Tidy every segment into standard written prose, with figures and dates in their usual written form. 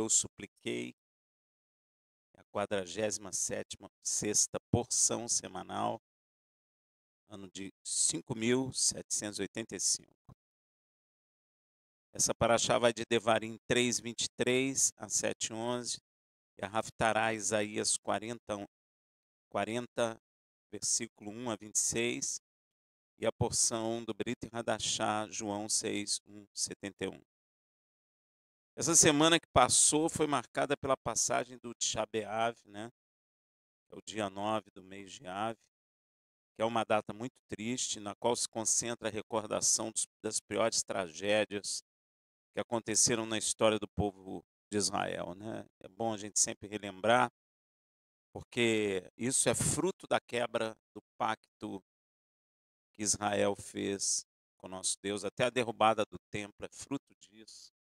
eu supliquei, a 47ª porção semanal, ano de 5.785. Essa paraxá vai de Devarim 3:23 a 7:11, e a Haftará Isaías 40, versículo 1 a 26, e a porção do Brit Hadashah, João 6:1-71. Essa semana que passou foi marcada pela passagem do Tisha B'Av, né? É o dia 9 do mês de Av, que é uma data muito triste, na qual se concentra a recordação das piores tragédias que aconteceram na história do povo de Israel, né? É bom a gente sempre relembrar, porque isso é fruto da quebra do pacto que Israel fez com nosso Deus. Até a derrubada do templo é fruto disso.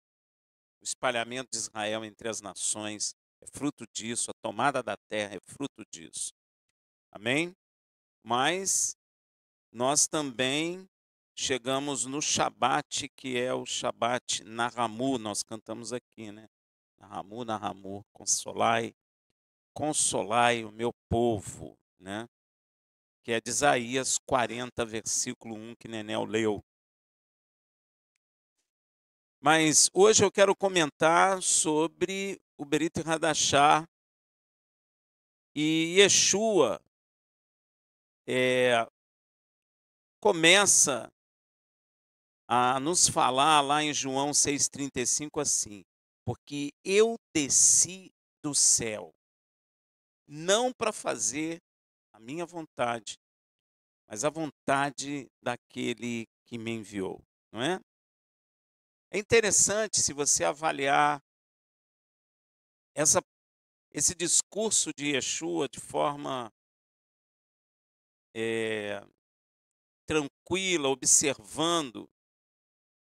O espalhamento de Israel entre as nações é fruto disso. A tomada da terra é fruto disso. Amém? Mas nós também chegamos no Shabat, que é o Shabat Nahamu. Nós cantamos aqui, né? Nahamu, Nahamu, consolai, consolai o meu povo, né? Que é de Isaías 40, versículo 1, que Nenel leu. Mas hoje eu quero comentar sobre o Brit Hadashah e Yeshua começa a nos falar lá em João 6,35 assim: porque eu desci do céu, não para fazer a minha vontade, mas a vontade daquele que me enviou, não é? É interessante se você avaliar esse discurso de Yeshua de forma tranquila, observando.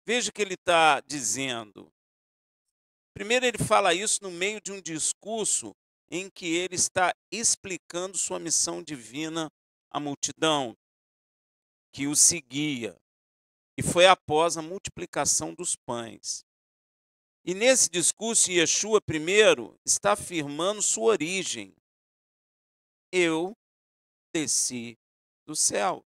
Veja o que ele está dizendo. Primeiro, ele fala isso no meio de um discurso em que ele está explicando sua missão divina à multidão que o seguia. E foi após a multiplicação dos pães. E nesse discurso, Yeshua, primeiro, está afirmando sua origem. Eu desci do céu.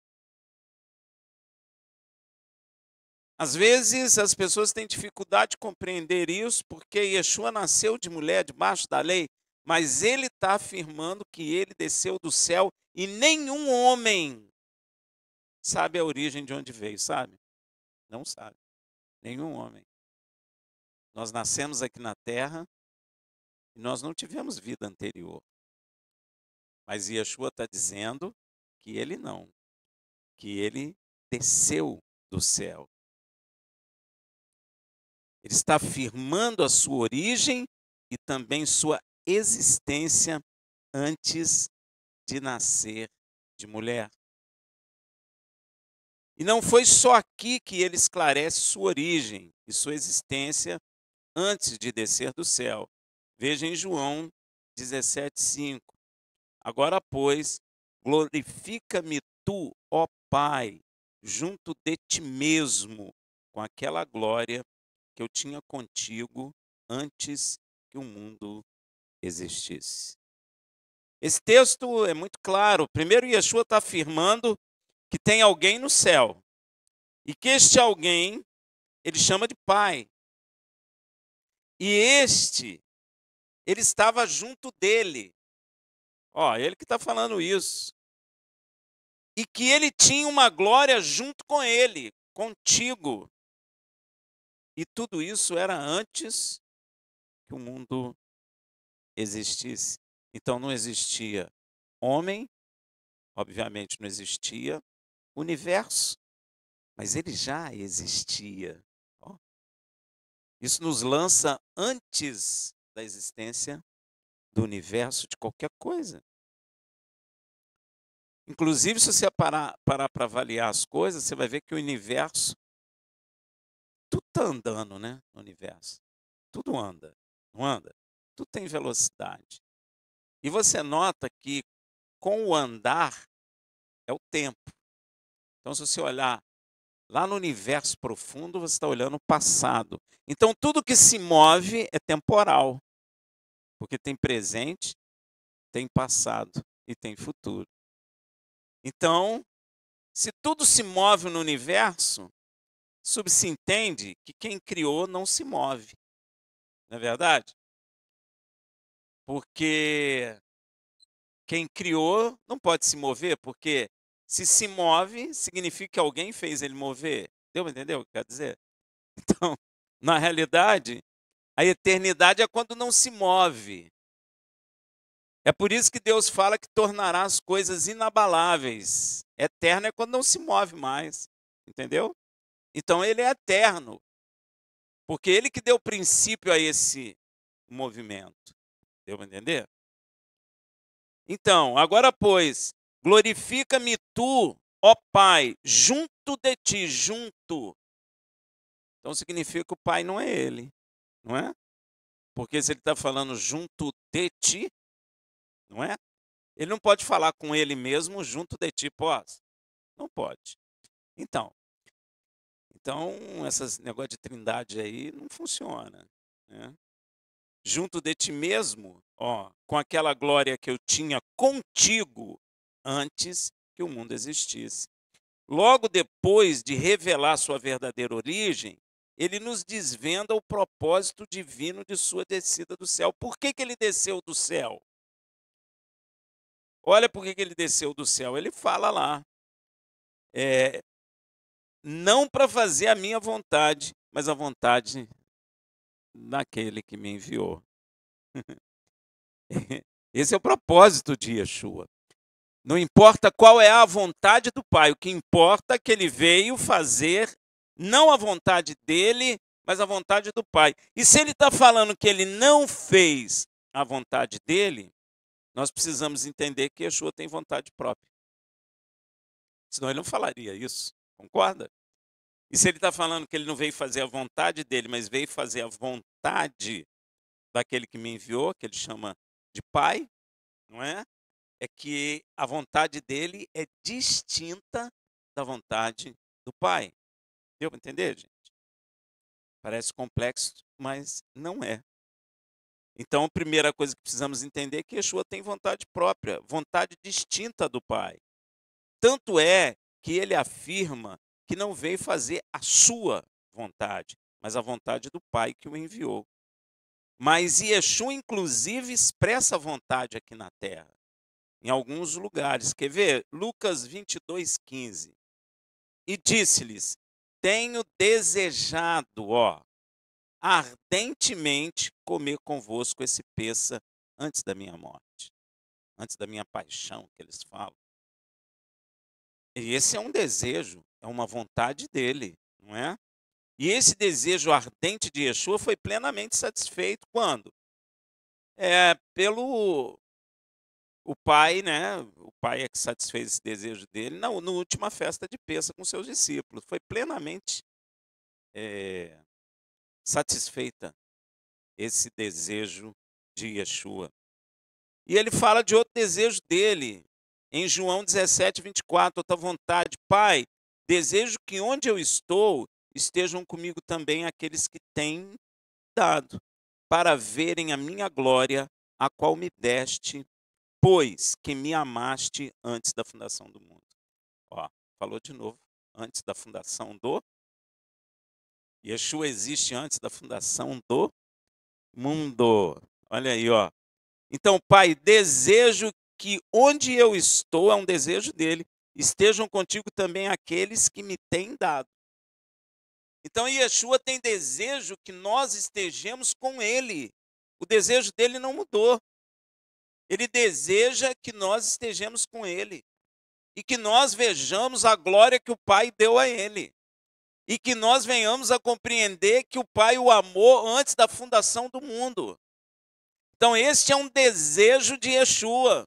Às vezes, as pessoas têm dificuldade de compreender isso, porque Yeshua nasceu de mulher, debaixo da lei, mas ele está afirmando que ele desceu do céu e nenhum homem sabe a origem de onde veio, sabe? Não sabe. Nenhum homem. Nós nascemos aqui na terra e nós não tivemos vida anterior. Mas Yeshua está dizendo que ele não, que ele desceu do céu. Ele está afirmando a sua origem e também sua existência antes de nascer de mulher. E não foi só aqui que ele esclarece sua origem e sua existência antes de descer do céu. Veja em João 17,5. Agora, pois, glorifica-me tu, ó Pai, junto de ti mesmo, com aquela glória que eu tinha contigo antes que o mundo existisse. Esse texto é muito claro. Primeiro, Yeshua está afirmando que tem alguém no céu e que este alguém ele chama de Pai. E ele estava junto dele. Ó, ele que está falando isso. E que ele tinha uma glória junto com ele, contigo. E tudo isso era antes que o mundo existisse. Então não existia homem, obviamente não existia universo, mas ele já existia. Isso nos lança antes da existência do universo, de qualquer coisa. Inclusive, se você parar para avaliar as coisas, você vai ver que o universo, tudo está andando, né? No universo. Tudo anda, não anda? Tudo tem velocidade. E você nota que com o andar é o tempo. Então, se você olhar lá no universo profundo, você está olhando o passado. Então, tudo que se move é temporal. Porque tem presente, tem passado e tem futuro. Então, se tudo se move no universo, subsentende que quem criou não se move, não é verdade? Porque quem criou não pode se mover, porque se move, significa que alguém fez ele mover. Deu para entender o que quer dizer? Então, na realidade, a eternidade é quando não se move. É por isso que Deus fala que tornará as coisas inabaláveis. Eterno é quando não se move mais, entendeu? Então ele é eterno, porque ele que deu princípio a esse movimento. Deu para entender? Então, agora pois, glorifica-me tu, ó Pai, junto de ti, junto. Então significa que o Pai não é ele, não é? Porque se ele está falando junto de ti, não é? Ele não pode falar com ele mesmo junto de ti, pós? Não pode. Então, esses negócio de trindade aí não funciona, né? Junto de ti mesmo, ó, com aquela glória que eu tinha contigo antes que o mundo existisse. Logo depois de revelar sua verdadeira origem, ele nos desvenda o propósito divino de sua descida do céu. Por que ele desceu do céu? Olha por que ele desceu do céu. Ele fala lá, não para fazer a minha vontade, mas a vontade daquele que me enviou. Esse é o propósito de Yeshua. Não importa qual é a vontade do Pai, o que importa é que ele veio fazer não a vontade dele, mas a vontade do Pai. E se ele está falando que ele não fez a vontade dele, nós precisamos entender que Yeshua tem vontade própria. Senão ele não falaria isso, concorda? E se ele está falando que ele não veio fazer a vontade dele, mas veio fazer a vontade daquele que me enviou, que ele chama de Pai, não é? É que a vontade dele é distinta da vontade do Pai. Deu para entender, gente? Parece complexo, mas não é. Então, a primeira coisa que precisamos entender é que Yeshua tem vontade própria, vontade distinta do Pai. Tanto é que ele afirma que não veio fazer a sua vontade, mas a vontade do Pai que o enviou. Mas Yeshua, inclusive, expressa a vontade aqui na terra, em alguns lugares. Quer ver? Lucas 22:15. E disse-lhes: tenho desejado, ardentemente comer convosco esse peça antes da minha morte, antes da minha paixão, que eles falam. E esse é um desejo, é uma vontade dele, não é? E esse desejo ardente de Yeshua foi plenamente satisfeito quando? Pelo o pai, né? O pai é que satisfez esse desejo dele na última festa de Pêssego com seus discípulos. Foi plenamente satisfeita esse desejo de Yeshua. E ele fala de outro desejo dele, em João 17:24, outra vontade. Pai, desejo que onde eu estou, estejam comigo também aqueles que têm dado, para verem a minha glória, a qual me deste, pois que me amaste antes da fundação do mundo. Falou de novo, antes da fundação do. Yeshua existe antes da fundação do mundo. Olha aí, ó. Então, Pai, desejo que onde eu estou, é um desejo dele, estejam contigo também aqueles que me têm dado. Então, Yeshua tem desejo que nós estejamos com ele. O desejo dele não mudou. Ele deseja que nós estejamos com ele. E que nós vejamos a glória que o Pai deu a ele. E que nós venhamos a compreender que o Pai o amou antes da fundação do mundo. Então, este é um desejo de Yeshua.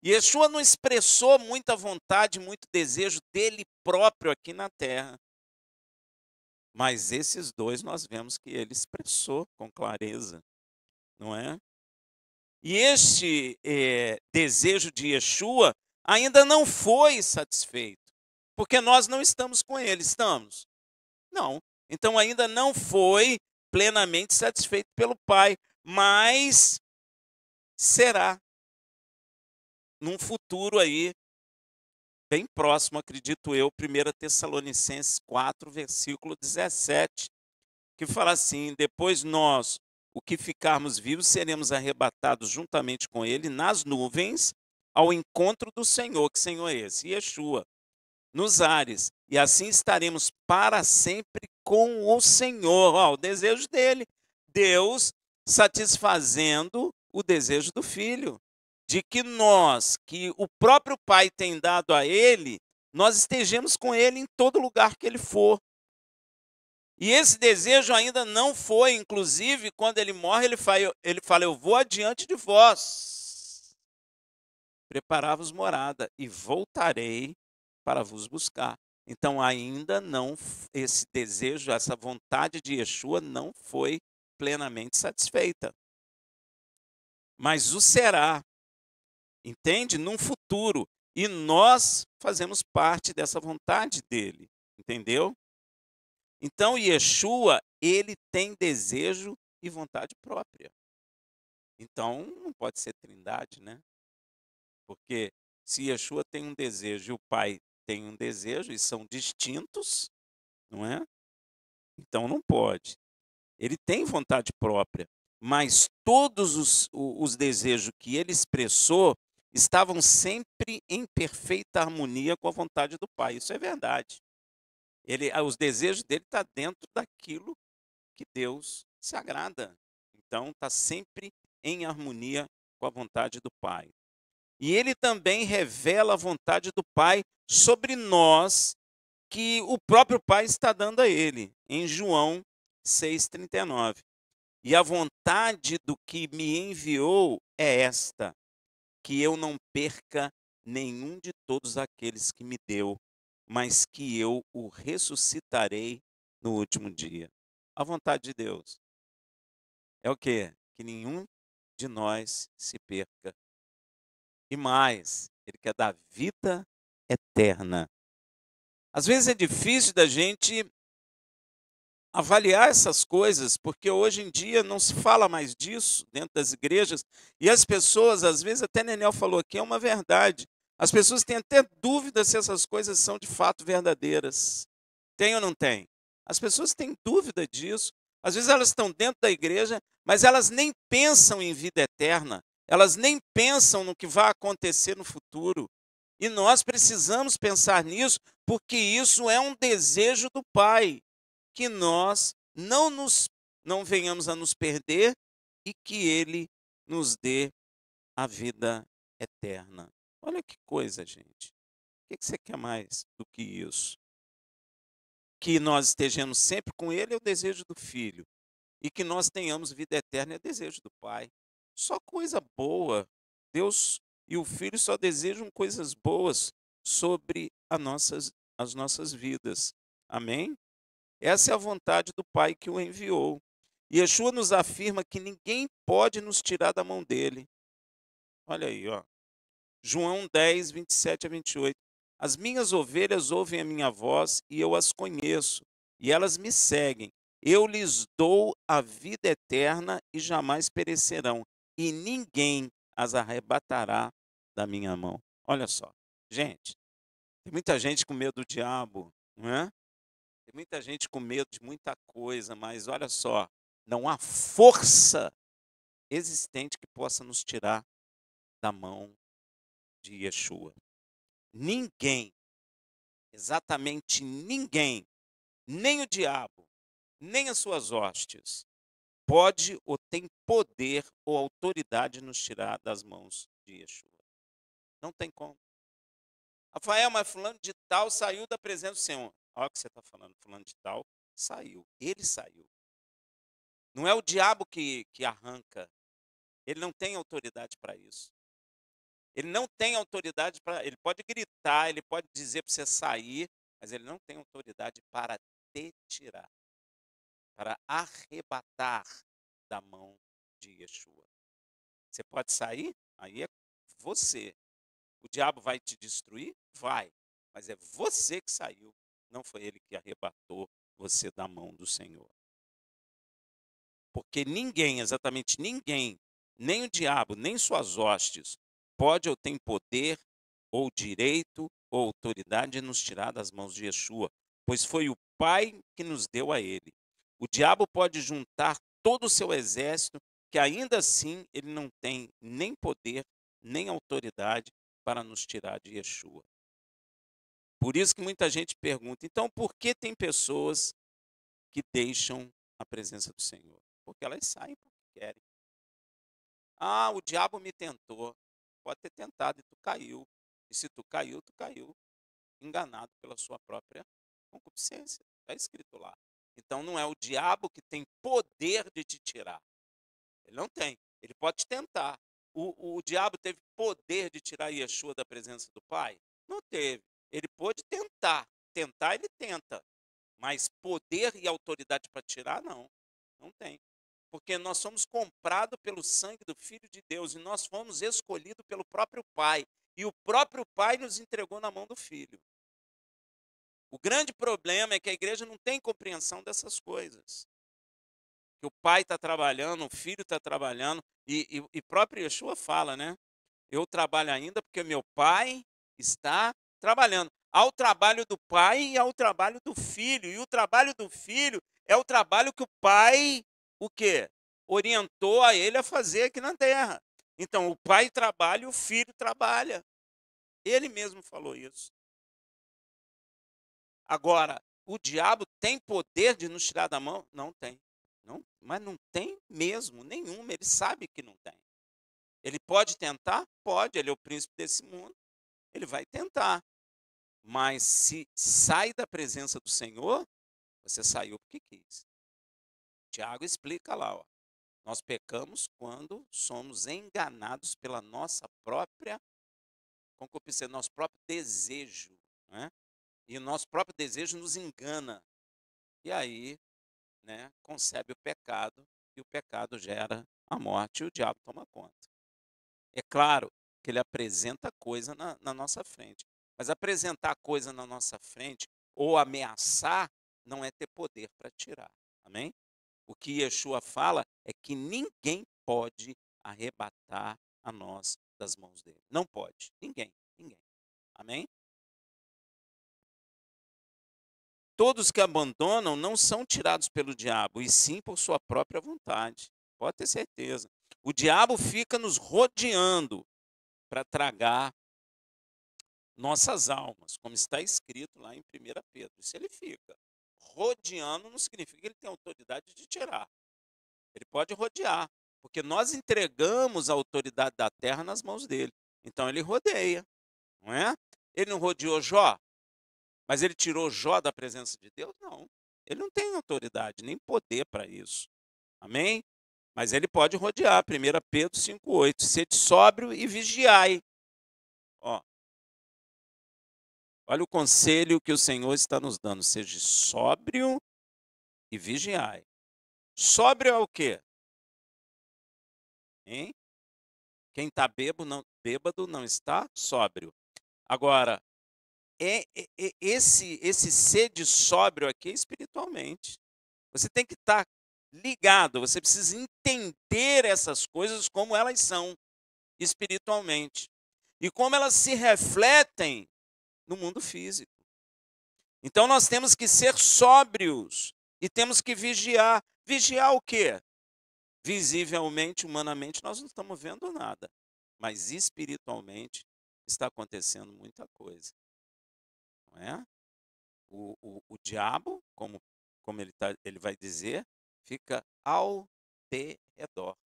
Yeshua não expressou muita vontade, muito desejo dele próprio aqui na terra. Mas esses dois nós vemos que ele expressou com clareza, não é? E este desejo de Yeshua ainda não foi satisfeito, porque nós não estamos com ele, estamos? Não. Então ainda não foi plenamente satisfeito pelo Pai, mas será num futuro aí bem próximo, acredito eu, 1 Tessalonicenses 4, versículo 17, que fala assim: depois nós, o que ficarmos vivos, seremos arrebatados juntamente com ele nas nuvens ao encontro do Senhor. Que Senhor é esse? Yeshua, nos ares, e assim estaremos para sempre com o Senhor. Ó, o desejo dele, Deus satisfazendo o desejo do Filho, de que nós, que o próprio Pai tem dado a ele, nós estejamos com ele em todo lugar que ele for. E esse desejo ainda não foi, inclusive, quando ele morre, ele fala: eu vou adiante de vós, preparar-vos morada, e voltarei para vos buscar. Então, ainda não, esse desejo, essa vontade de Yeshua não foi plenamente satisfeita. Mas o será, entende? Num futuro. E nós fazemos parte dessa vontade dele, entendeu? Então, Yeshua, ele tem desejo e vontade própria. Então, não pode ser trindade, né? Porque se Yeshua tem um desejo e o Pai tem um desejo, e são distintos, não é? Então, não pode. Ele tem vontade própria, mas todos os desejos que ele expressou estavam sempre em perfeita harmonia com a vontade do Pai. Isso é verdade. Os desejos dele estão dentro daquilo que Deus se agrada. Então, está sempre em harmonia com a vontade do Pai. E ele também revela a vontade do Pai sobre nós, que o próprio Pai está dando a ele, em João 6,39. E a vontade do que me enviou é esta: que eu não perca nenhum de todos aqueles que me deu, mas que eu o ressuscitarei no último dia. A vontade de Deus é o quê? Que nenhum de nós se perca. E mais, ele quer dar vida eterna. Às vezes é difícil da gente avaliar essas coisas, porque hoje em dia não se fala mais disso dentro das igrejas, e as pessoas, às vezes, até Nenel falou aqui, é uma verdade. As pessoas têm até dúvida se essas coisas são de fato verdadeiras. Tem ou não tem? As pessoas têm dúvida disso. Às vezes elas estão dentro da igreja, mas elas nem pensam em vida eterna, elas nem pensam no que vai acontecer no futuro. E nós precisamos pensar nisso, porque isso é um desejo do Pai, que nós não venhamos a nos perder e que ele nos dê a vida eterna. Olha que coisa, gente. O que você quer mais do que isso? Que nós estejamos sempre com ele é o desejo do Filho, e que nós tenhamos vida eterna é o desejo do Pai. Só coisa boa. Deus e o Filho só desejam coisas boas sobre as nossas vidas. Amém? Essa é a vontade do Pai que o enviou. E Yeshua nos afirma que ninguém pode nos tirar da mão dele. Olha aí, ó. João 10, 27 a 28. As minhas ovelhas ouvem a minha voz e eu as conheço, e elas me seguem. Eu lhes dou a vida eterna e jamais perecerão, e ninguém as arrebatará da minha mão. Olha só, gente, tem muita gente com medo do diabo, não é? Tem muita gente com medo de muita coisa, mas olha só, não há força existente que possa nos tirar da mão de Yeshua. Ninguém, exatamente ninguém, nem o diabo, nem as suas hostes, pode ou tem poder ou autoridade de nos tirar das mãos de Yeshua. Não tem como. Rafael, mas fulano de tal saiu da presença do Senhor. Olha o que você está falando, fulano de tal saiu. Ele saiu. Não é o diabo que arranca. Ele não tem autoridade para isso. Ele não tem autoridade para. Ele pode gritar, ele pode dizer para você sair, mas ele não tem autoridade para te tirar, para arrebatar da mão de Yeshua. Você pode sair? Aí é você. O diabo vai te destruir? Vai. Mas é você que saiu. Não foi ele que arrebatou você da mão do Senhor. Porque ninguém, exatamente ninguém, nem o diabo, nem suas hostes, pode ou tem poder, ou direito, ou autoridade de nos tirar das mãos de Yeshua, pois foi o Pai que nos deu a ele. O diabo pode juntar todo o seu exército, que ainda assim ele não tem nem poder, nem autoridade para nos tirar de Yeshua. Por isso que muita gente pergunta, então por que tem pessoas que deixam a presença do Senhor? Porque elas saem porque querem. Ah, o diabo me tentou. Pode ter tentado e tu caiu. E se tu caiu enganado pela sua própria concupiscência. Está escrito lá. Então não é o diabo que tem poder de te tirar. Ele não tem. Ele pode te tentar. O diabo teve poder de tirar Yeshua da presença do Pai? Não teve. Ele pôde tentar. Tentar, ele tenta. Mas poder e autoridade para tirar, não. Não tem. Porque nós somos comprados pelo sangue do Filho de Deus e nós fomos escolhidos pelo próprio Pai. E o próprio Pai nos entregou na mão do Filho. O grande problema é que a igreja não tem compreensão dessas coisas. Que o pai está trabalhando, o filho está trabalhando, e próprio Yeshua fala, né? Eu trabalho ainda porque meu pai está trabalhando. Há o trabalho do pai e há o trabalho do filho. E o trabalho do filho é o trabalho que o pai, o quê? Orientou a ele a fazer aqui na terra. Então, o pai trabalha e o filho trabalha. Ele mesmo falou isso. Agora, o diabo tem poder de nos tirar da mão? Não tem. Não, mas não tem mesmo, nenhuma. Ele sabe que não tem. Ele pode tentar? Pode. Ele é o príncipe desse mundo. Ele vai tentar. Mas se sai da presença do Senhor, você saiu porque quis. Tiago explica lá, ó. Nós pecamos quando somos enganados pela nossa própria concupiscência, nosso próprio desejo, né? E o nosso próprio desejo nos engana. E aí, né, concebe o pecado, e o pecado gera a morte, e o diabo toma conta. É claro que ele apresenta coisa na nossa frente, mas apresentar coisa na nossa frente ou ameaçar não é ter poder para tirar, amém? O que Yeshua fala é que ninguém pode arrebatar a nós das mãos dele. Não pode, ninguém, ninguém, amém? Todos que abandonam não são tirados pelo diabo, e sim por sua própria vontade. Pode ter certeza. O diabo fica nos rodeando para tragar nossas almas, como está escrito lá em 1 Pedro. Isso ele fica. Rodeando não significa que ele tem autoridade de tirar. Ele pode rodear, porque nós entregamos a autoridade da terra nas mãos dele. Então ele rodeia, não é? Ele não rodeou Jó, mas ele tirou Jó da presença de Deus? Não. Ele não tem autoridade, nem poder para isso. Amém? Mas ele pode rodear. 1 Pedro 5,8. Sede sóbrio e vigiai. Ó, olha o conselho que o Senhor está nos dando. Seja sóbrio e vigiai. Sóbrio é o quê? Hein? Quem está bêbado não está sóbrio. Agora, esse sede sóbrio aqui é espiritualmente. Você tem que estar ligado, você precisa entender essas coisas como elas são espiritualmente e como elas se refletem no mundo físico. Então nós temos que ser sóbrios e temos que vigiar. Vigiar o quê? Visivelmente, humanamente, nós não estamos vendo nada, mas espiritualmente está acontecendo muita coisa, não é? O diabo, como ele vai dizer, fica ao redor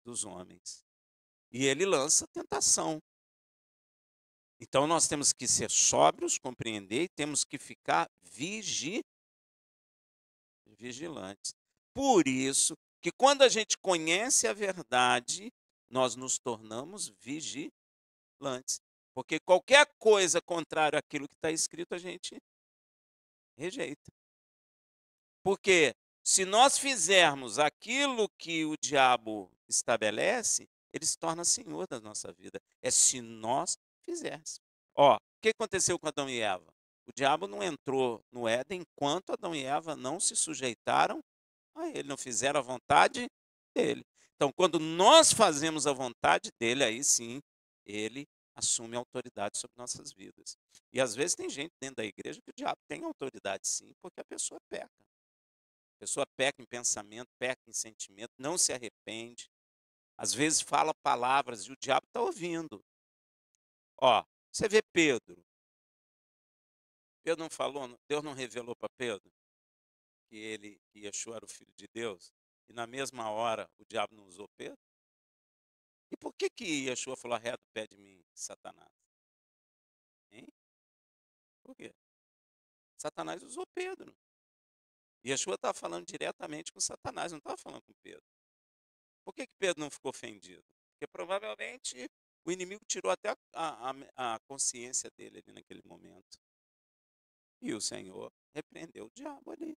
dos homens. E ele lança tentação. Então nós temos que ser sóbrios, compreender e temos que ficar vigilantes. Por isso que quando a gente conhece a verdade, nós nos tornamos vigilantes. Porque qualquer coisa contrária àquilo que está escrito, a gente rejeita. Porque se nós fizermos aquilo que o diabo estabelece, ele se torna senhor da nossa vida. É se nós fizéssemos. Ó, o que aconteceu com Adão e Eva? O diabo não entrou no Éden enquanto Adão e Eva não se sujeitaram a ele, não fizeram a vontade dele. Então, quando nós fazemos a vontade dele, aí sim, ele assume a autoridade sobre nossas vidas. E às vezes tem gente dentro da igreja que o diabo tem autoridade sim, porque a pessoa peca. A pessoa peca em pensamento, peca em sentimento, não se arrepende. Às vezes fala palavras e o diabo está ouvindo. Ó, você vê Pedro. Pedro não falou, Deus não revelou para Pedro que Yeshua era o Filho de Deus? E na mesma hora o diabo não usou Pedro? E por que Yeshua falou arreda o pé de mim, Satanás? Hein? Por quê? Satanás usou Pedro. Yeshua estava falando diretamente com Satanás, não estava falando com Pedro. Por que Pedro não ficou ofendido? Porque provavelmente o inimigo tirou até a consciência dele ali naquele momento. E o Senhor repreendeu o diabo ali.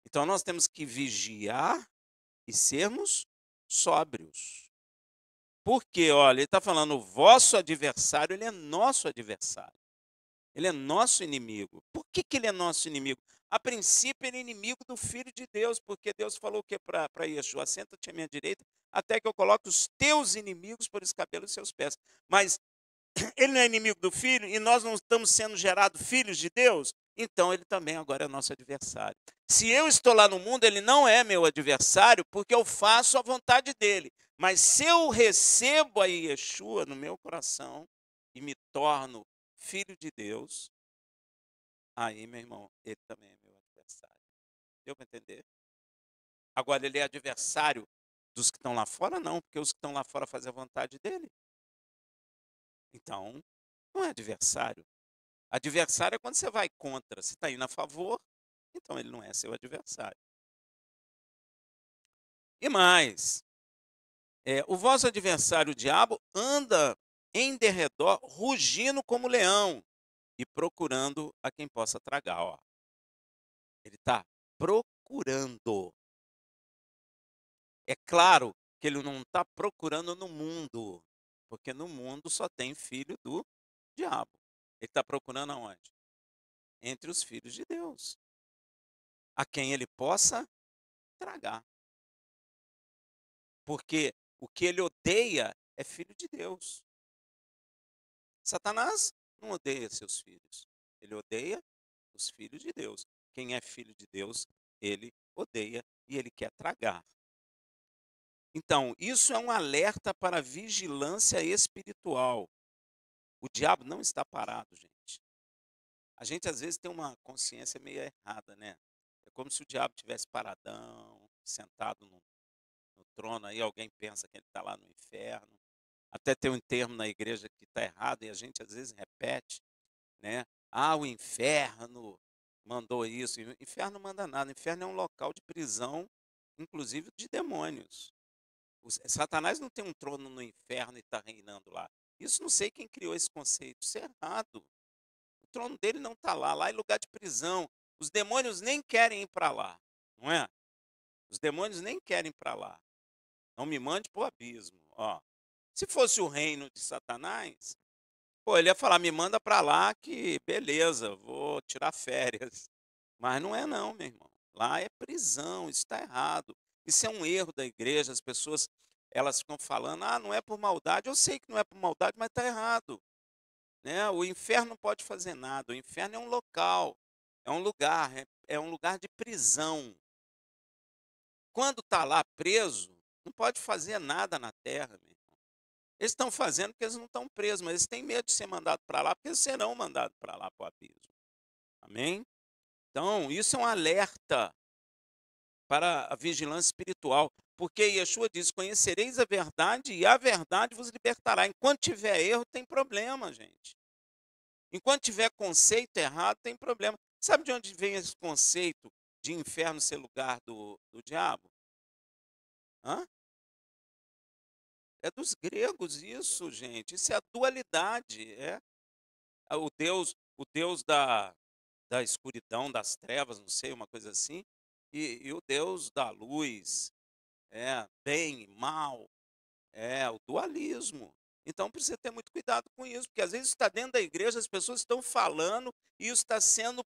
Então nós temos que vigiar e sermos sóbrios. Porque, olha, ele está falando, o vosso adversário, ele é nosso adversário. Ele é nosso inimigo. Por que ele é nosso inimigo? A princípio, ele é inimigo do Filho de Deus, porque Deus falou o que para Yeshua? Senta-te à minha direita, até que eu coloque os teus inimigos por escabelo dos seus pés. Mas ele não é inimigo do Filho e nós não estamos sendo gerados filhos de Deus, então ele também agora é nosso adversário. Se eu estou lá no mundo, ele não é meu adversário, porque eu faço a vontade dele. Mas se eu recebo a Yeshua no meu coração e me torno filho de Deus, aí, meu irmão, ele também é meu adversário. Deu para entender? Agora, ele é adversário dos que estão lá fora? Não, porque os que estão lá fora fazem a vontade dele. Então, não é adversário. Adversário é quando você vai contra. Se está indo a favor, então ele não é seu adversário. E mais, o vosso adversário, o diabo, anda em derredor, rugindo como leão e procurando a quem possa tragar. Ó. Ele está procurando. É claro que ele não está procurando no mundo, porque no mundo só tem filho do diabo. Ele está procurando aonde? Entre os filhos de Deus, a quem ele possa tragar. Porque o que ele odeia é filho de Deus. Satanás não odeia seus filhos, ele odeia os filhos de Deus. Quem é filho de Deus, ele odeia e ele quer tragar. Então, isso é um alerta para a vigilância espiritual. O diabo não está parado, gente. A gente às vezes tem uma consciência meio errada, né? É como se o diabo tivesse paradão, sentado no trono, aí alguém pensa que ele está lá no inferno. Até tem um termo na igreja que está errado e a gente às vezes repete, né? Ah, o inferno mandou isso. O inferno não manda nada. O inferno é um local de prisão, inclusive de demônios. Satanás não tem um trono no inferno e está reinando lá. Isso não sei quem criou esse conceito. Isso é errado. O trono dele não está lá. Lá é lugar de prisão. Os demônios nem querem ir para lá, não é? Os demônios nem querem ir para lá. Não me mande para o abismo. Ó. Se fosse o reino de Satanás, pô, ele ia falar, me manda para lá que beleza, vou tirar férias. Mas não é não, meu irmão. Lá é prisão, isso está errado. Isso é um erro da igreja, as pessoas elas ficam falando, ah, não é por maldade. Eu sei que não é por maldade, mas está errado. Né? O inferno não pode fazer nada, o inferno é um local, é um lugar de prisão. Quando está lá preso, não pode fazer nada na terra, meu irmão. Eles estão fazendo porque eles não estão presos, mas eles têm medo de ser mandados para lá, porque eles serão mandados para lá, para o abismo. Amém? Então, isso é um alerta para a vigilância espiritual, porque Yeshua diz, conhecereis a verdade e a verdade vos libertará. Enquanto tiver erro, tem problema, gente. Enquanto tiver conceito errado, tem problema. Sabe de onde vem esse conceito de inferno ser lugar do diabo? Hã? É dos gregos isso, gente. Isso é a dualidade. O Deus da escuridão, das trevas, não sei, uma coisa assim, e o Deus da luz, bem e mal, o dualismo. Então precisa ter muito cuidado com isso, porque às vezes está dentro da igreja, as pessoas estão falando e isso está sendo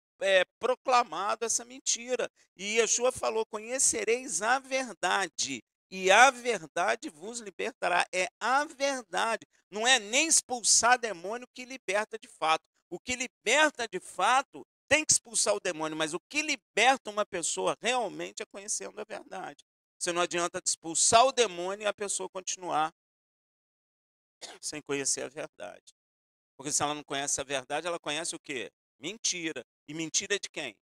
proclamado, essa mentira. E Yeshua falou: conhecereis a verdade, e a verdade vos libertará. É a verdade, não é nem expulsar demônio que liberta de fato. O que liberta de fato tem que expulsar o demônio, mas o que liberta uma pessoa realmente é conhecendo a verdade. Você não adianta expulsar o demônio e a pessoa continuar sem conhecer a verdade. Porque se ela não conhece a verdade, ela conhece o quê? Mentira. E mentira é de quem?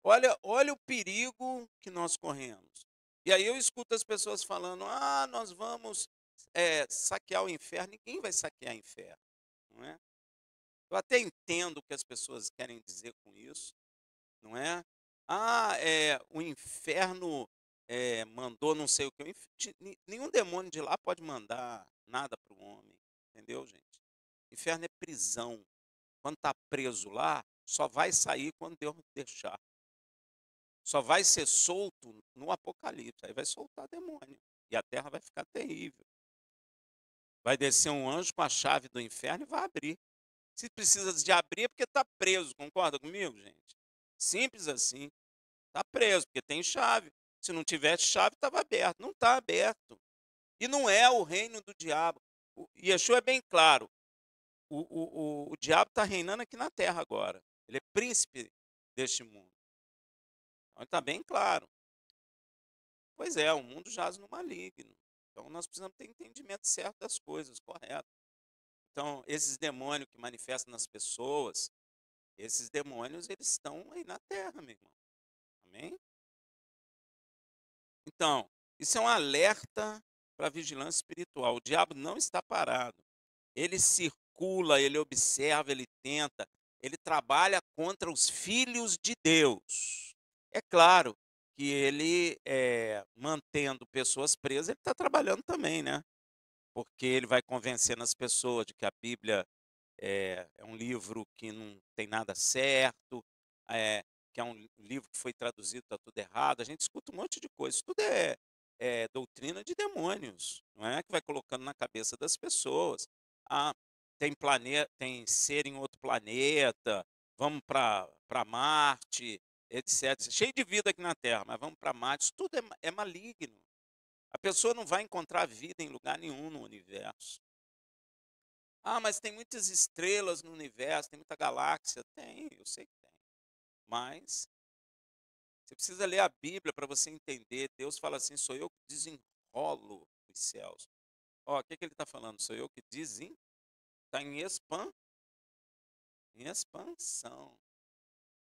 Olha o perigo que nós corremos. E aí eu escuto as pessoas falando: "Ah, nós vamos, saquear o inferno". Ninguém vai saquear o inferno, não é. Eu até entendo o que as pessoas querem dizer com isso, não é. "Ah, o inferno, mandou não sei o que. Nenhum demônio de lá pode mandar nada para o homem, entendeu, gente. Inferno é prisão. Quando está preso lá, só vai sair quando Deus deixar. Só vai ser solto no Apocalipse, aí vai soltar demônio, e a terra vai ficar terrível. Vai descer um anjo com a chave do inferno e vai abrir. Se precisa de abrir é porque está preso, concorda comigo, gente? Simples assim, está preso, porque tem chave. Se não tivesse chave, estava aberto. Não está aberto. E não é o reino do diabo. Yeshua é bem claro, o diabo está reinando aqui na terra agora. Ele é príncipe deste mundo. Então está bem claro. Pois é, o mundo jaz no maligno. Então nós precisamos ter entendimento certo das coisas, correto. Então, esses demônios que manifestam nas pessoas, esses demônios, eles estão aí na terra, meu irmão. Amém? Então, isso é um alerta para a vigilância espiritual. O diabo não está parado. Ele circula, ele observa, ele tenta, ele trabalha contra os filhos de Deus. É claro que ele, mantendo pessoas presas, ele está trabalhando também, né? Porque ele vai convencendo as pessoas de que a Bíblia é um livro que não tem nada certo, que é um livro que foi traduzido, está tudo errado. A gente escuta um monte de coisa. Isso tudo é doutrina de demônios, não é? Que vai colocando na cabeça das pessoas. Ah, tem ser em outro planeta, vamos para Marte, etc. Cheio de vida aqui na Terra, mas vamos para Marte. Isso tudo é maligno. A pessoa não vai encontrar vida em lugar nenhum no universo. Ah, mas tem muitas estrelas no universo, tem muita galáxia. Tem, eu sei que tem. Mas você precisa ler a Bíblia para você entender. Deus fala assim: sou eu que desenrolo os céus. Ó, o que, que ele está falando? Sou eu que está em expansão.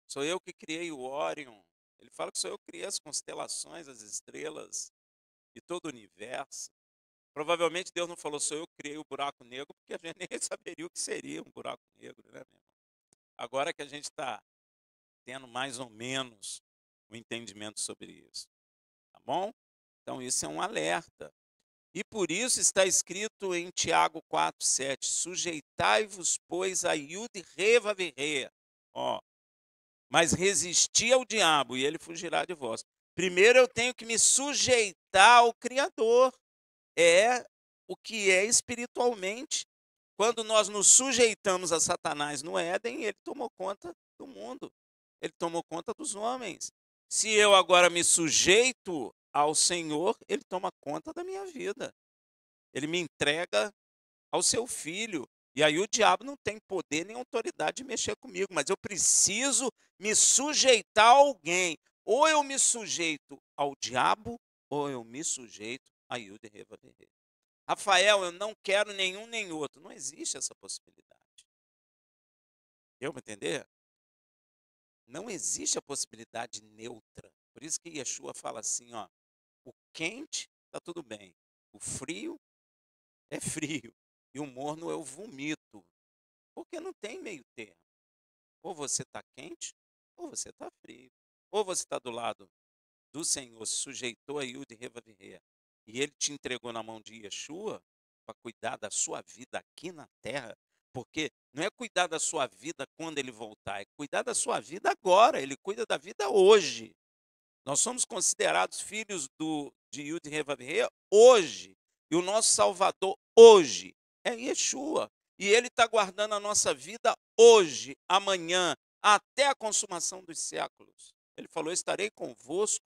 Sou eu que criei o Órion. Ele fala que sou eu que criei as constelações, as estrelas e todo o universo. Provavelmente Deus não falou: sou eu que criei o buraco negro, porque a gente nem saberia o que seria um buraco negro, né, meu irmão? Agora que a gente está tendo mais ou menos o entendimento sobre isso, tá bom? Então isso é um alerta. E por isso está escrito em Tiago 4:7, sujeitai-vos, pois, a Iude Reva Virreia, ó, mas resisti ao diabo e ele fugirá de vós. Primeiro eu tenho que me sujeitar ao Criador, é o que é espiritualmente. Quando nós nos sujeitamos a Satanás no Éden, ele tomou conta do mundo, ele tomou conta dos homens. Se eu agora me sujeito ao Senhor, ele toma conta da minha vida. Ele me entrega ao seu filho. E aí o diabo não tem poder nem autoridade de mexer comigo, mas eu preciso me sujeitar a alguém. Ou eu me sujeito ao diabo, ou eu me sujeito a Yud Reva Verre. Rafael, eu não quero nenhum nem outro. Não existe essa possibilidade. Deu para entender? Não existe a possibilidade neutra. Por isso que Yeshua fala assim, ó, o quente está tudo bem, o frio é frio e o morno eu vomito. Porque não tem meio termo. Ou você está quente, ou você está frio. Ou você está do lado do Senhor, se sujeitou a Yud Reva Virreia, e ele te entregou na mão de Yeshua para cuidar da sua vida aqui na terra, porque não é cuidar da sua vida quando ele voltar, é cuidar da sua vida agora, ele cuida da vida hoje. Nós somos considerados filhos de Yud Reva Virreia hoje, e o nosso Salvador hoje é Yeshua, e ele está guardando a nossa vida hoje, amanhã, até a consumação dos séculos. Ele falou: estarei convosco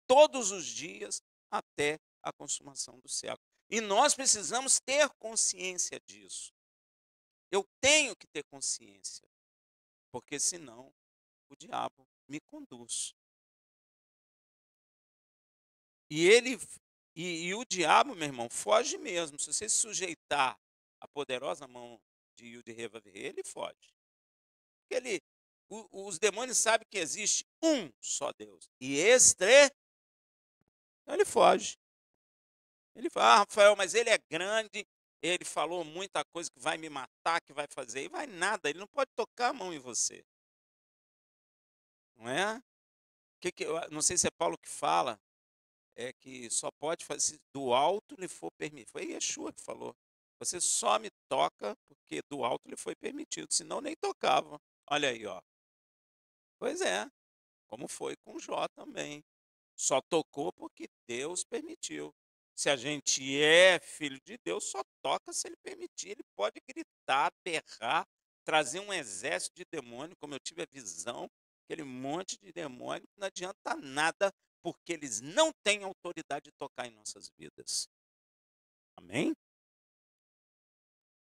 todos os dias até a consumação do século. E nós precisamos ter consciência disso. Eu tenho que ter consciência, porque senão o diabo me conduz. E ele e o diabo, meu irmão, foge mesmo. Se você se sujeitar à poderosa mão de Yud-Heh, ele foge. Porque os demônios sabem que existe um só Deus. E então ele foge. Ele fala, Rafael, mas ele é grande, ele falou muita coisa que vai me matar, que vai fazer. E vai nada, ele não pode tocar a mão em você. Não é? Não sei se é Paulo que fala, é que só pode fazer se do alto lhe for permitido. Foi Yeshua que falou. Você só me toca porque do alto lhe foi permitido, senão nem tocava. Olha aí, ó. Pois é, como foi com Jó também. Só tocou porque Deus permitiu. Se a gente é filho de Deus, só toca se ele permitir. Ele pode gritar, berrar, trazer um exército de demônio, como eu tive a visão, aquele monte de demônio, não adianta nada, porque eles não têm autoridade de tocar em nossas vidas. Amém?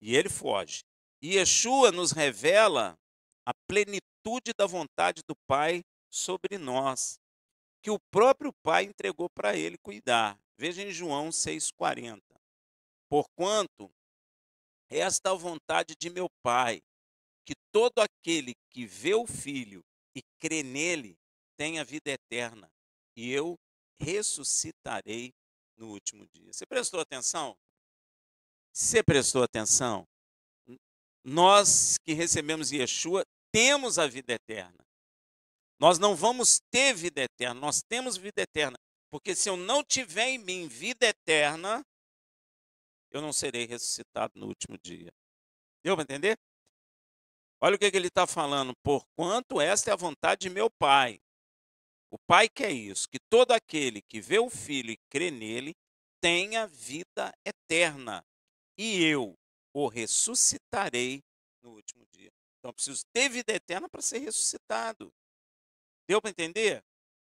E ele foge. E Yeshua nos revela a plenitude da vontade do Pai sobre nós, que o próprio Pai entregou para ele cuidar. Veja em João 6,40. Porquanto esta é a vontade de meu Pai, que todo aquele que vê o Filho e crê nele tenha vida eterna, e eu ressuscitarei no último dia. Você prestou atenção? Você prestou atenção? Nós que recebemos Yeshua temos a vida eterna. Nós não vamos ter vida eterna, nós temos vida eterna. Porque se eu não tiver em mim vida eterna, eu não serei ressuscitado no último dia. Deu para entender? Olha o que ele está falando. Porquanto esta é a vontade de meu Pai. O Pai quer isso, que todo aquele que vê o Filho e crê nele tenha vida eterna. E eu o ressuscitarei no último dia. Então eu preciso ter vida eterna para ser ressuscitado. Deu para entender?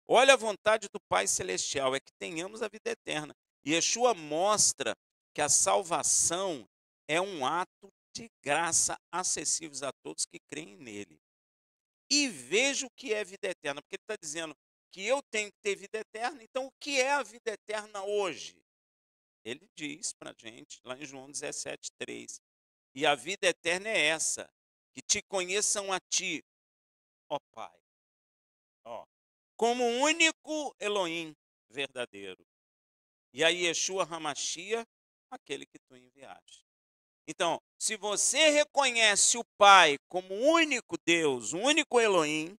Olha a vontade do Pai Celestial, é que tenhamos a vida eterna. E Yeshua mostra que a salvação é um ato de graça acessível a todos que creem nele. E veja o que é vida eterna, porque ele está dizendo que eu tenho que ter vida eterna, então o que é a vida eterna hoje? Ele diz para a gente, lá em João 17,3, e a vida eterna é essa, que te conheçam a ti, ó Pai, ó, como único Elohim verdadeiro. E aí Yeshua Hamashia, aquele que tu enviaste. Então, se você reconhece o Pai como único Deus, único Elohim,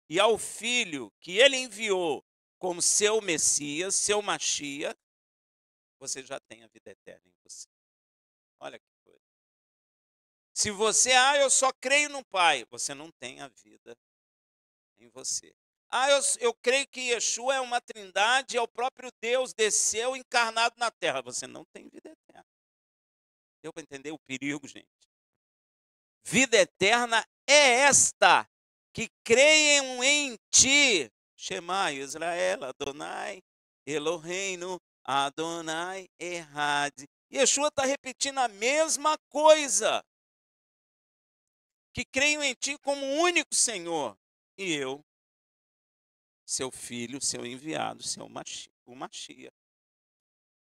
e ao Filho que ele enviou como seu Messias, seu Machia, você já tem a vida eterna em você. Olha que coisa. Se você, eu só creio no Pai, você não tem a vida em você. Eu creio que Yeshua é uma trindade, é o próprio Deus, desceu encarnado na terra. Você não tem vida eterna. Deu para entender o perigo, gente? Vida eterna é esta, que creiam em ti. Shema Israel, Adonai, Eloheinu, Adonai, Errad. Yeshua está repetindo a mesma coisa. Que creiam em ti como único Senhor. E eu, seu filho, seu enviado, o Machia.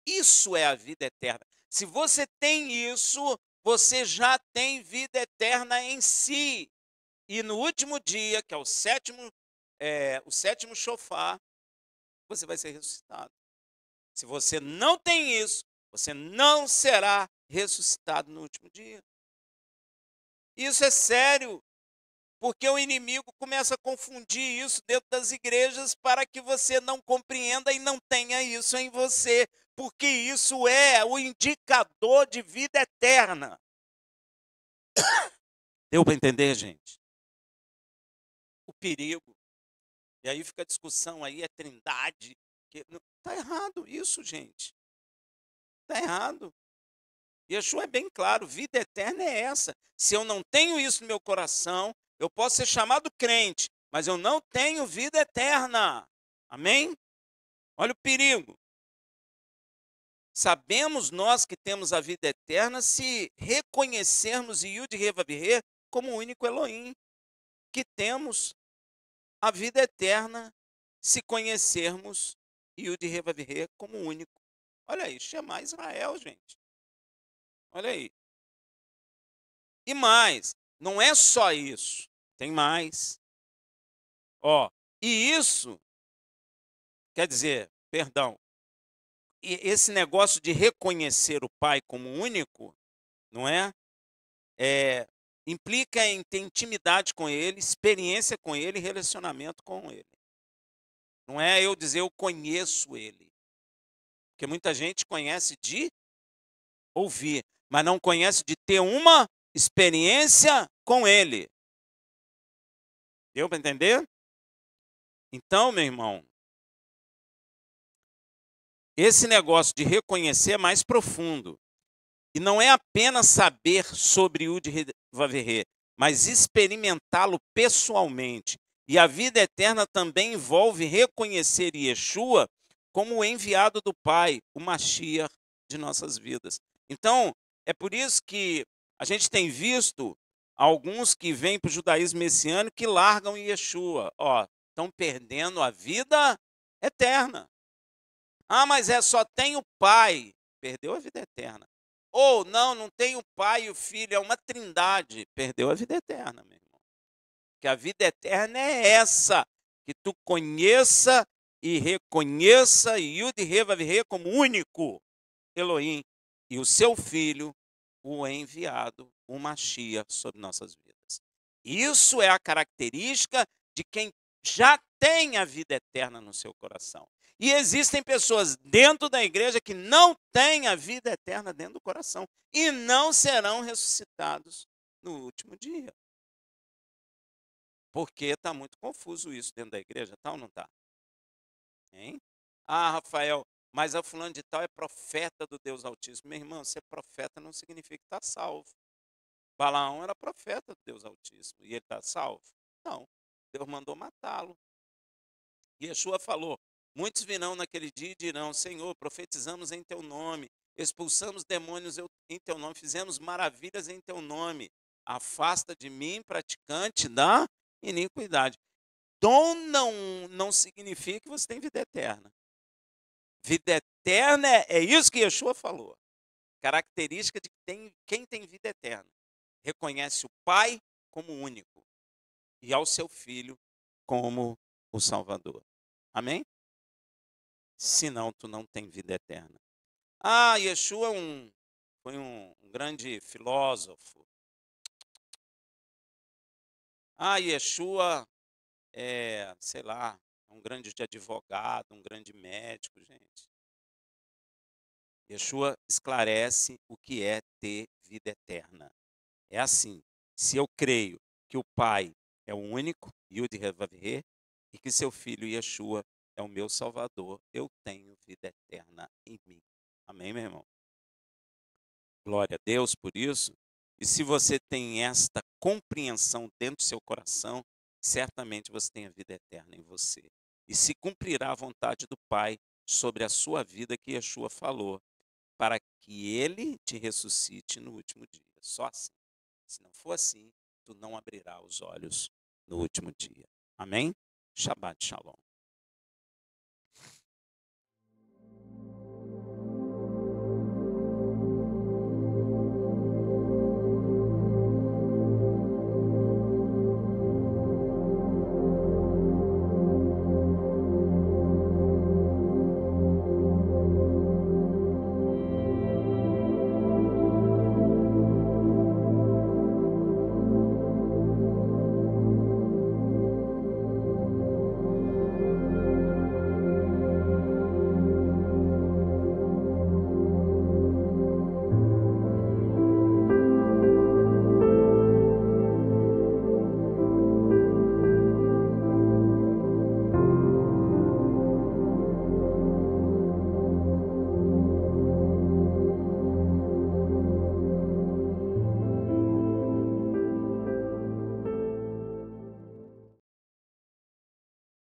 Isso é a vida eterna. Se você tem isso, você já tem vida eterna em si. E no último dia, que é o sétimo shofar, você vai ser ressuscitado. Se você não tem isso, você não será ressuscitado no último dia. Isso é sério, porque o inimigo começa a confundir isso dentro das igrejas para que você não compreenda e não tenha isso em você, porque isso é o indicador de vida eterna. Deu para entender, gente? O perigo. E aí fica a discussão aí, é trindade. Está errado isso, gente. Está errado. Yeshua é bem claro, vida eterna é essa. Se eu não tenho isso no meu coração, eu posso ser chamado crente, mas eu não tenho vida eterna. Amém? Olha o perigo. Sabemos nós que temos a vida eterna se reconhecermos Yud Revavirê como o único Elohim, que temos a vida eterna se conhecermos Yud Revavirê como o único. Olha aí, Shema Israel, gente. Olha aí. E mais, não é só isso, tem mais. Ó, e isso, quer dizer, perdão, e esse negócio de reconhecer o Pai como único, não é? Implica em ter intimidade com Ele, experiência com Ele, relacionamento com Ele. Não é eu dizer eu conheço Ele. Porque muita gente conhece de ouvir, mas não conhece de ter uma experiência com Ele. Deu para entender? Então, meu irmão, esse negócio de reconhecer é mais profundo. E não é apenas saber sobre o de Vaverê, mas experimentá-lo pessoalmente. E a vida eterna também envolve reconhecer Yeshua como o enviado do Pai, o Mashiach de nossas vidas. Então, é por isso que a gente tem visto alguns que vêm para o judaísmo messiânico que largam Yeshua. Ó, estão perdendo a vida eterna. Ah, mas só tem o Pai. Perdeu a vida eterna. Ou não tem o Pai e o Filho, é uma trindade. Perdeu a vida eterna, meu irmão. Que a vida eterna é essa, que tu conheça e reconheça Yud Revavirê como único Elohim e o seu Filho, o enviado, o Mashiach sobre nossas vidas. Isso é a característica de quem já tem a vida eterna no seu coração. E existem pessoas dentro da igreja que não têm a vida eterna dentro do coração e não serão ressuscitados no último dia. Porque está muito confuso isso dentro da igreja, tá ou não está? Hein? Ah, Rafael, mas a fulano de tal é profeta do Deus Altíssimo. Meu irmão, ser profeta não significa que está salvo. Balaão era profeta do Deus Altíssimo e ele está salvo? Não, Deus mandou matá-lo. Yeshua falou, muitos virão naquele dia e dirão, Senhor, profetizamos em teu nome, expulsamos demônios em teu nome, fizemos maravilhas em teu nome. Afasta de mim, praticante da iniquidade. Dom não significa que você tem vida eterna. Vida eterna é isso que Yeshua falou. Característica de quem tem vida eterna. Reconhece o Pai como único e ao seu Filho como o Salvador. Amém? Senão tu não tem vida eterna. Ah, Yeshua foi um grande filósofo. Ah, Yeshua sei lá, um grande advogado, um grande médico, gente. Yeshua esclarece o que é ter vida eterna. É assim, se eu creio que o Pai é o único, Yud Revavirê, e que seu filho Yeshua é o meu Salvador, eu tenho vida eterna em mim. Amém, meu irmão? Glória a Deus por isso. E se você tem esta compreensão dentro do seu coração, certamente você tem a vida eterna em você. E se cumprirá a vontade do Pai sobre a sua vida que Yeshua falou, para que ele te ressuscite no último dia. Só assim. Se não for assim, tu não abrirá os olhos no último dia. Amém? Shabbat Shalom.